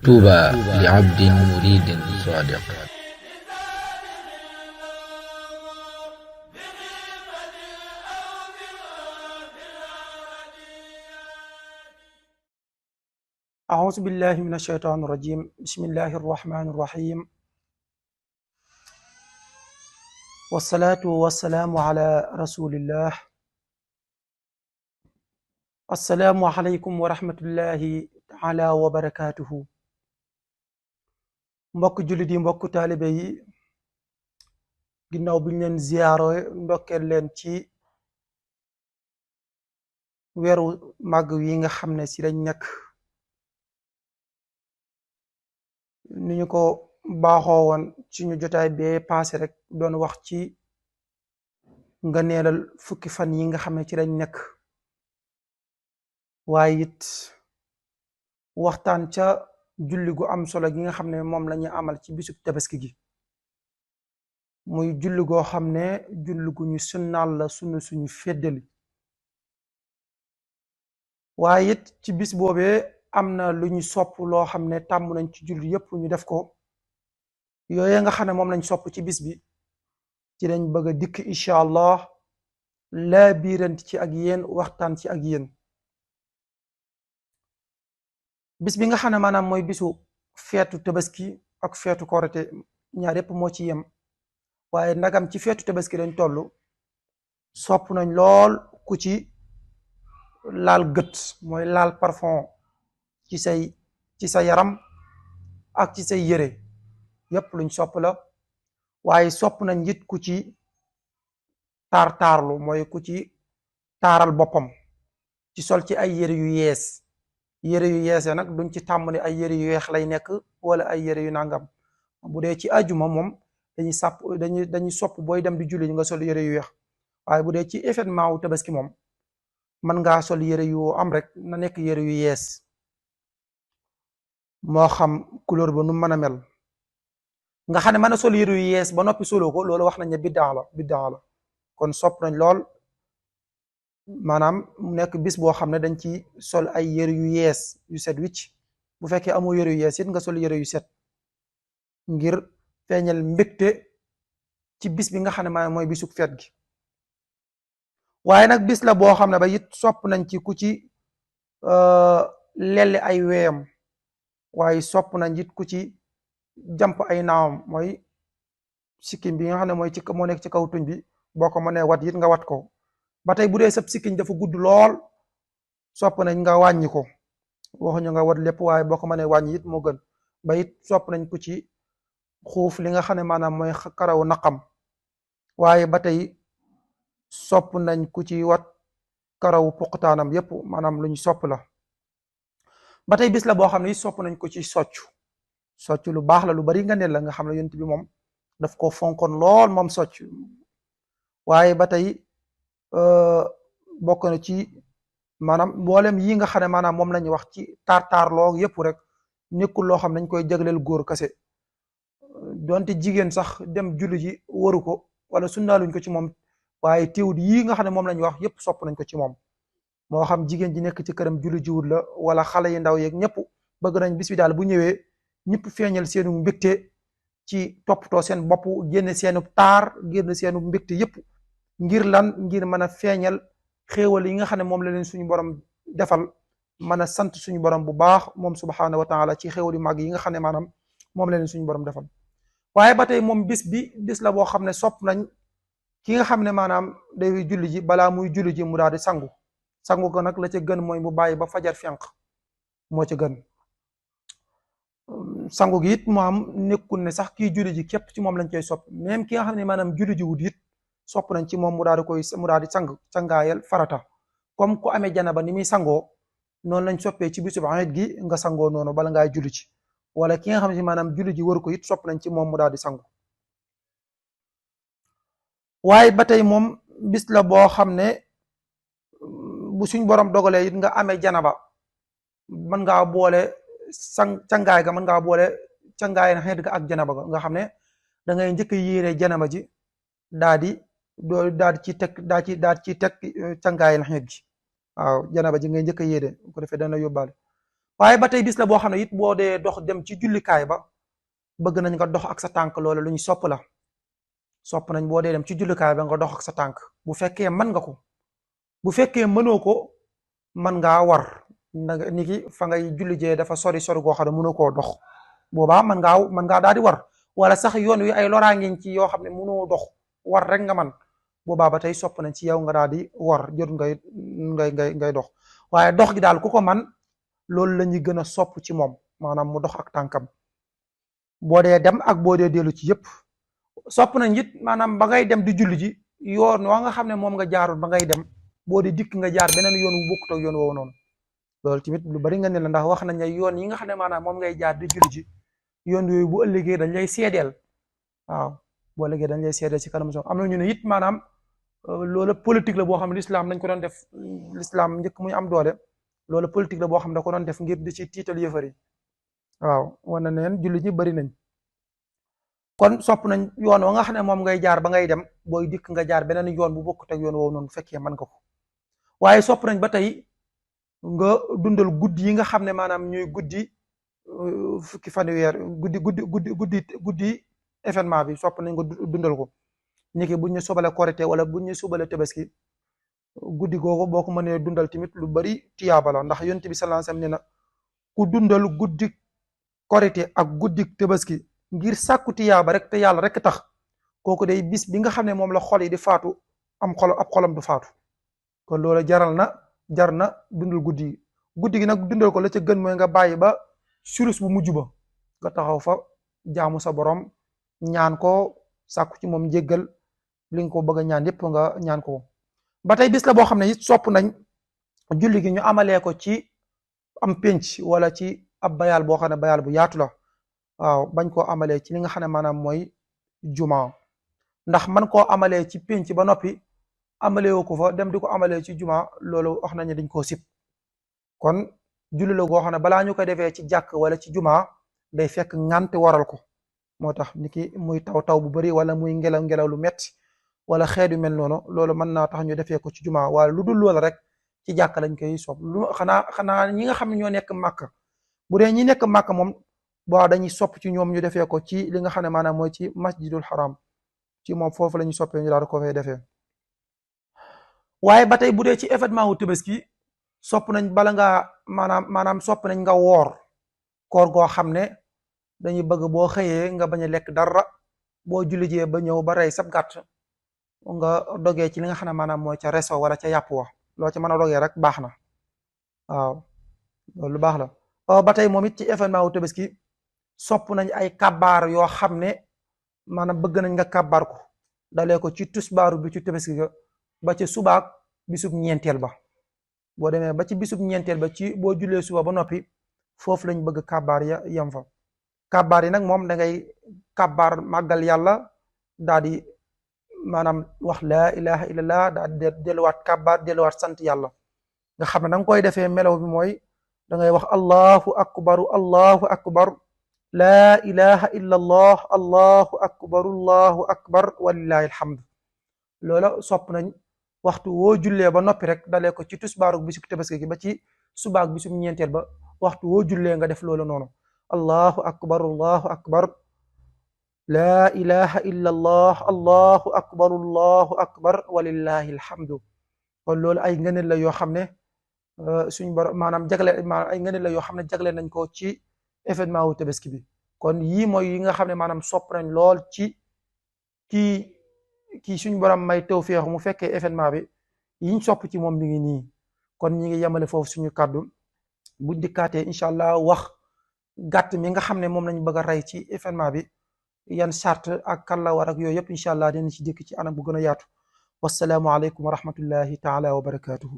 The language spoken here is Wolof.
طوبى لعبد مريد صادق. أعوذ بالله من الشيطان الرجيم. بسم الله الرحمن الرحيم، والصلاة والسلام على رسول الله. السلام عليكم ورحمة الله تعالى وبركاته. mbokk jullit yi, mbokk taalibe yi, ginnaaw bi ñu leen ziyaaro ndokkeel leen ci weeru màgg yi nga xam ne si lañ nekk, ni ñu ko baaxoo woon ci ñu jotaay bee paase rek doon wax ci nga neelal fukki fan yi nga xam ne ci lañ nekk, waaye it waxtaan ca julli gu am solo gi nga xam ne moom la ñu amal ci bisub tabaski gi, muy julli goo xam ne julli gu ñu sunnaal la, suñu feddali. waaye it ci bis boobee am na lu ñu sopp loo xam ne tàmm nañ ci julli yépp ñu def ko. yooye nga xam ne moom lañ sopp ci bis bi ci lañ bëgg a dikk incha allah, laa biirant ci ak yéen, waxtaan ci ak yéen. bis bi nga xam ne maanaam mooy bisu feetu tabaski ak feetu korite, ñaar yépp moo ci yem, waaye ndagam ci feetu tabaski lañ toll, sopp nañ lool ku ci laal gët, mooy laal parfum ci sa yaram ak ci say yére yépp luñ sopp la. waaye sopp nañ it ku ci taarlu, mooy ku ci taaral boppam ci sol ci ay yére yu yees. yére yu yeesee nag duñ ci tàmm ne ay yére yu weex lay nekk wala ay yére yu nangam. bu dee ci ajuma moom dañuy sopp booy dem di julli nga sol yére yu weex, waaye bu dee ci événement wu tabaski moom mën ngaa sol yére yu am rek na nekk yére yu yees, moo xam couleur ba nu mën a mel. nga xam ne mën a sol yére yu yees ba noppi solo ko, loolu wax nañ ne biddaa la. kon sopp nañ lool maanaam mu nekk bis boo xam ne dañ ci sol ay yére yu yees yu set wicc. bu fekkee amoo yére yu yees it nga sol yére yu set, ngir feeñal mbégte ci bis bi nga xam ne maanaam mooy bisuk feet gi. waaye nag bis la boo xam ne ba it sopp nañ ci ku ci lelli ay weyam, waaye sopp nañ it ku ci jamp ay naawam, mooy sikkim bi nga xam ne moo nekk ci kaw tuñ bi, boo ko mënee wat it nga wat ko. ba tey bu dee sab sikkiñ dafa gudd lool, sopp nañ nga wàññi ko, waxuñu nga wat lépp, waaye boo ko mënee wàññi it moo gën. ba it sopp nañ ku ci xuuf li nga xam ne maanaam mooy karaw naqam, waaye ba tey sopp nañ ku ci wat karaw puqtaanam yépp, maanaam lu ñu sopp la. ba tey bis la boo xam ne sopp nañ ko ci socc lu baax la, lu bari nga ne la, nga xam ne yonent bi moom daf ko fonkoon lool moom socc. waaye ba tey bokk na ci maanaam mboolem yi nga xam ne maanaam moom lañuy wax ci taar-taarloo yépp rek nekkul loo xam ne dañ koy jagleel góor kase. donte jigéen sax dem julli ji waru ko wala sunnaaluñ ko ci moom, waaye teewut yii nga xam ne moom lañuy wax yépp sopp nañ ko ci moom. moo xam jigéen ji nekk ci këram julli jiwut la, wala xale yi ndaw yeeg ñëpp bëgg nañ bis bi daal bu ñëwee ñëpp feeñal seenu mbégte ci toppatoo seen bopp, génn seenu taar, génn seenu mbégte yépp. ngir lan? ngir mën a feeñal xéewal yi nga xam ne moom la leen suñu borom defal, mën a sant suñu borom bu baax moom subhaanahu wa taala ci xéewal yu màgg yi nga xam ne maanaam moom la leen suñu borom defal. waaye ba tey moom bis la boo xam ne sopp nañ ki nga xam ne maanaam day julli ji, balaa muy julli ji mu daal di sangu ko nag la ca gën mooy mu bàyyi ba fajar fenq, moo ca gën. sangu gi it mu am nekkul ne sax kii julli ji képp ci moom lañ koy sopp, même ki nga xam ne maanaam julli ji wut it sopp nañ ci moom mu daal di sangaayal farata. comme ku amee janaba ni muy sangoo, noonu lañ soppee ci bisub Iid gi nga sangoo noonu bala ngaa julli ci. wala ki nga xam ne maanaam julli ji waru ko it sopp nañ ci moom mu daal di sangu. waaye ba tey moom bis la boo xam ne bu suñ borom dogalee it nga amee janaba, mën ngaa boole cangaay ga, mën ngaa boole cangaay na xeet ga ak janaba ga, nga xam ne da ngay njëkk a yéene janaba ji daa di daal di ci teg daal ci teg cangaayal xeet gi. waaw janaba ji ngay njëkk a yéene bu ko defee dana yóbbaale. waaye ba tey bis la boo xam ne it boo dee dox dem ci jullikaay ba bëgg nañ nga dox ak sa tànk loolu lu ñu sopp la. sopp nañ boo dee dem ci jullikaay ba nga dox ak sa tànk bu fekkee mën nga ko. bu fekkee mënoo ko mën ngaa war ni ki fa ngay julli jee dafa sori goo xam ne mënoo koo dox boobaa mën ngaa daal di war. wala sax yoon wi ay loraangeen ci yoo xam ne mënoo dox war rek nga man boobaa ba tey sopp nañ ci yow nga daal di war jot ngay dox. waaye dox gi daal ku ko man loolu la ñuy gën a sopp ci moom maanaam mu dox ak tànkam boo dee dem ak boo dee dellu ci yëpp. sopp nañ it maanaam ba ngay dem di julli ji yoon wa nga xam ne moom nga jaarul ba ngay dem boo di dikk nga jaar beneen yoon wu bokkut ak yoon woowu noonu. loolu tamit lu bari nga ne la ndax wax nañ ne yoon yi nga xam ne maanaam moom ngay jaar di julli ji yoon yooyu bu ëllëgee dañ lay seedeel. waaw bu ëllëgee dañ lay seedeel ci kanam am na ñu ne it maanaam loolu politique la boo xam ne lislaam dañ ko doon def lislaam njëkk muy am doole loolu politique la boo xam ne da ko doon def ngir di ci tiital yëfar yi. waaw wane na neen jullit ñi bari nañ. kon sopp nañ yoon wa nga xam ne moom ngay jaar ba ngay dem booy dikk nga jaar beneen yoon bu bokkut ak yoon woowu noonu bu fekkee mën nga ko. waaye sopp nañ ba tey nga dundal guddi yi nga xam ne maanaam ñuy guddi fukki fan weer guddi événement bi sopp nañ nga dundal ko. niki buñ ñu sobale korité wala buñ ñu sobale tabaski guddi googu boo ko mënee dundal tamit lu bari tiyaaba la ndax yonent bi sallallahu alayhi wasallam ne na ku dundal guddi korité ak guddi tabaski ngir sàkku tiyaaba rek te yàlla rek tax kooku day bis bi nga xam ne moom la xol yi di faatu ab xolam du faatu. kon loolu jar na dundal guddi gi nag dundal ko la ca gën mooy nga bàyyi ba surus bu mujj ba nga taxaw fa jaamu sa borom ñaan ko sàkku ci moom njéggal li nga ko bëgg a ñaan yépp nga ñaan ko. ba tey bis la boo xam ne it sopp nañ julli gi ñu amalee ko ci am pénc wala ci ab bayaal boo xam ne bayaal bu yaatu la. waaw bañ koo amalee ci li nga xam ne maanaam mooy juma ndax man koo amalee ci pénc ba noppi amalee woo ko fa dem di ko amalee ci juma loolu wax nañu dañ koo sib. kon julli la goo xam ne balaa ñu ko defee ci jàkk wala ci juma day fekk ngànt waral ko. moo tax niki muy taw bu bari wala muy ngelaw lu metti wala xeet yu mel noonu loolu mën naa tax ñu defee ko ci juma waaye lu dul loolu rek ci jàkk lañ koy sopp xanaa ñi nga xam ne ñoo nekk màkk bu dee ñi nekk màkk moom boo dañuy sopp ci ñoom ñu defee ko ci li nga xam ne maanaam mooy ci masjidul haram ci moom foofu la ñu soppee ñu daal ko fay defee. waaye ba tey bu dee ci événement wu tabaski sopp nañ bala ngaa maanaam sopp nañ nga woor koor goo xam ne dañuy bëgg boo xëyee nga bañ a lekk dara boo julli jee ba ñëw ba rey sab gàtt nga dogee ci li nga xam ne maanaam mooy ca reso wala ca yàpp wa loo ca mën a dogee rek baax na. waaw loolu baax la. ba tey moom it ci événement wu tabaski sopp nañ ay kabaar yoo xam ne maanaam bëgg nañ nga kabaar ko dalee ko ci tusbaaru bi ci tabaski ga ba ci subaak bisub ñeenteel ba. boo demee ba ci bisub ñeenteel ba ci boo jullee suba ba noppi foofu lañ bëgg kabaar ya yam fa. kabaar yi nag moom da ngay kabaar màggal yàlla daal di maanaam wax laa ilaha illallah daal di delluwaat kabaar delluwaat sant yàlla nga xam ne da nga koy defee melaw bi mooy da ngay wax allahu akbar laa ilaha illa allah allahu akbar walillahi alhamd. loola sopp nañ waxtu woo jullee ba noppi rek dalee ko ci tusbaaru bisu tabaski gi ba ci subaak bisu ñeenteel ba waxtu woo jullee nga def loolu noonu allahu akbar laa ilaha illa allah allahu akbar walillahi alhamdu. kon loolu ay ngëneel la yoo xam ne suñ borom maanaam ay ngëneel la yoo xam ne jagle nañ ko ci événement wu tabaski bi. kon yii mooy yi nga xam ne maanaam sopp nañ lool ci kii suñ borom may tawfeex mu fekkee événement bi yiñ sopp ci moom mi ngi nii. kon ñi ngi yemale foofu suñu kàddu buñ dikkaatee incha allah wax gàtt mi nga xam ne moom lañ bëgg a rey ci événement bi yan charte ak kan la war ak yooyu yëpp incha allah dinañ ci dikk ci anam bu gën a yaatu. wassalaamu aleykum wa rahmatullahi taala wa barakatuhu.